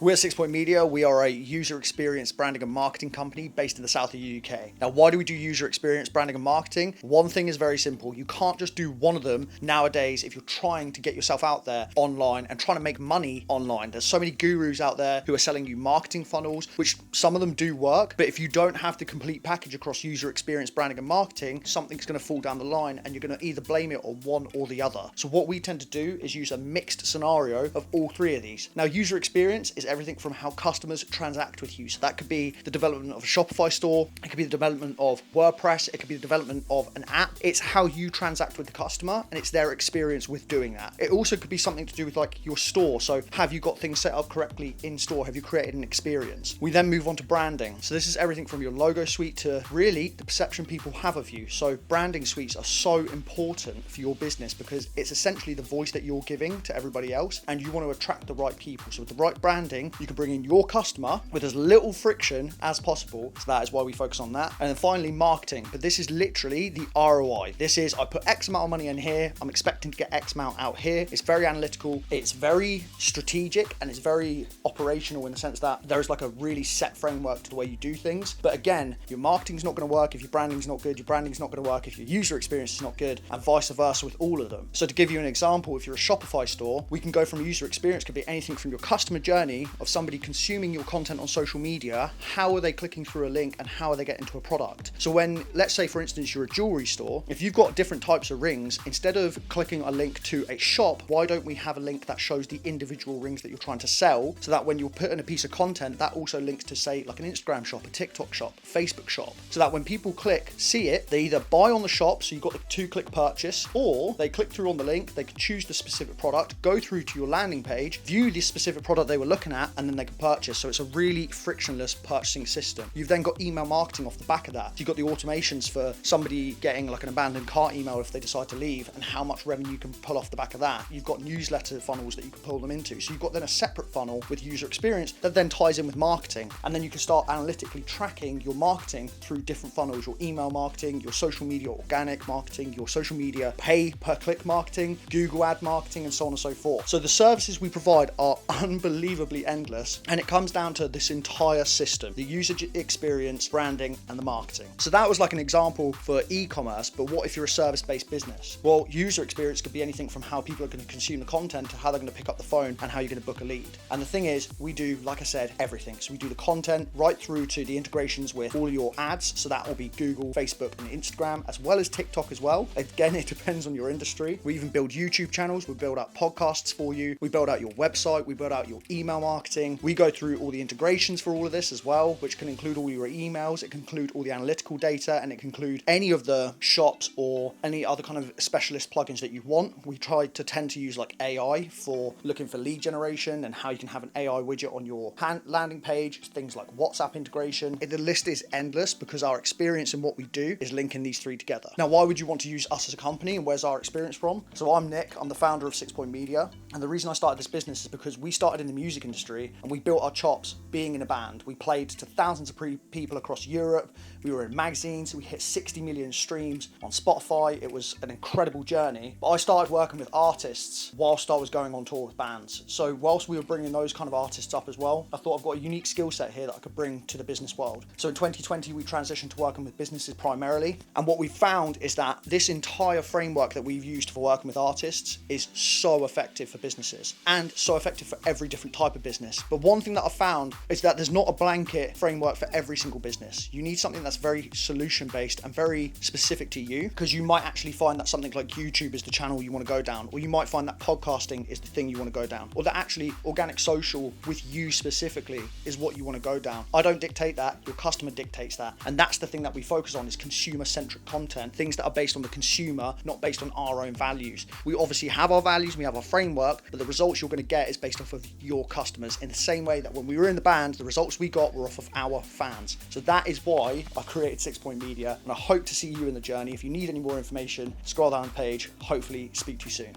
We're 6 Point Media. We are a user experience branding and marketing company based in the south of the UK. Now, why do we do user experience branding and marketing? One thing is very simple. You can't just do one of them nowadays if you're trying to get yourself out there online and trying to make money online. There's so many gurus out there who are selling you marketing funnels, which some of them do work, but if you don't have the complete package across user experience branding and marketing, something's going to fall down the line and you're going to either blame it on one or the other. So what we tend to do is use a mixed scenario of all three of these. Now, user experience is everything from how customers transact with you. So that could be the development of a Shopify store, it could be the development of WordPress, it could be the development of an app. It's how you transact with the customer and it's their experience with doing that. It also could be something to do with like your store. So have you got things set up correctly in store? Have you created an experience? We then move on to branding. So this is everything from your logo suite to really the perception people have of you. So branding suites are so important for your business because it's essentially the voice that you're giving to everybody else and you want to attract the right people. So with the right branding, you can bring in your customer with as little friction as possible. So that is why we focus on that. And then finally, marketing. But this is literally the ROI. This is, I put X amount of money in here, I'm expecting to get X amount out here. It's very analytical, it's very strategic, and it's very operational in the sense that there is like a really set framework to the way you do things. But again, your marketing's not going to work if your branding's not good, your branding's not going to work if your user experience is not good, and vice versa with all of them. So to give you an example, if you're a Shopify store, we can go from user experience, could be anything from your customer journey of somebody consuming your content on social media, how are they clicking through a link and how are they getting to a product. So when, let's say for instance, you're a jewelry store, if you've got different types of rings, instead of clicking a link to a shop, why don't we have a link that shows the individual rings that you're trying to sell, so that when you're putting a piece of content, that also links to say like an Instagram shop, a TikTok shop, Facebook shop, so that when people click, see it, they either buy on the shop, so you've got the 2-click purchase, or they click through on the link, they can choose the specific product, go through to your landing page, view the specific product they were looking at, and then they can purchase. So it's a really frictionless purchasing system. You've then got email marketing off the back of that. So you've got the automations for somebody getting like an abandoned cart email if they decide to leave and how much revenue you can pull off the back of that. You've got newsletter funnels that you can pull them into. So you've got then a separate funnel with user experience that then ties in with marketing. And then you can start analytically tracking your marketing through different funnels, your email marketing, your social media organic marketing, your social media pay per click marketing, Google ad marketing, and so on and so forth. So the services we provide are unbelievably endless, and it comes down to this entire system, the user experience, branding, and the marketing. So that was like an example for e-commerce, but what if you're a service-based business? Well, user experience could be anything from how people are going to consume the content to how they're going to pick up the phone and how you're going to book a lead. And the thing is, we do, like I said, everything. So we do the content right through to the integrations with all your ads. So that will be Google, Facebook, and Instagram, as well as TikTok as well. Again, it depends on your industry. We even build YouTube channels. We build out podcasts for you. We build out your website. We build out your email marketing. We go through all the integrations for all of this as well, which can include all your emails. It can include all the analytical data, and it can include any of the shops or any other kind of specialist plugins that you want. We try to tend to use like AI for looking for lead generation and how you can have an AI widget on your landing page, things like WhatsApp integration. The list is endless because our experience in what we do is linking these three together. Now, why would you want to use us as a company, and where's our experience from? So I'm Nick, I'm the founder of 6 Point Media, and the reason I started this business is because we started in the music industry and we built our chops being in a band. We played to thousands of people across Europe. We were in magazines. We hit 60 million streams on Spotify. It was an incredible journey. But I started working with artists whilst I was going on tour with bands. So whilst we were bringing those kind of artists up as well, I thought I've got a unique skill set here that I could bring to the business world. So in 2020, we transitioned to working with businesses primarily. And what we found is that this entire framework that we've used for working with artists is so effective for businesses and so effective for every different type of business. But one thing that I found is that there's not a blanket framework for every single business. You need something that's very solution based and very specific to you, because you might actually find that something like YouTube is the channel you want to go down, or you might find that podcasting is the thing you want to go down, or that actually organic social with you specifically is what you want to go down. I don't dictate that, your customer dictates that. And that's the thing that we focus on, is consumer centric content, things that are based on the consumer, not based on our own values. We obviously have our values, we have our framework, but the results you're going to get is based off of your customers, in the same way that when we were in the band, the results we got were off of our fans. So that is why I created 6 Point Media, and I hope to see you in the journey. If you need any more information, scroll down the page. Hopefully speak to you soon.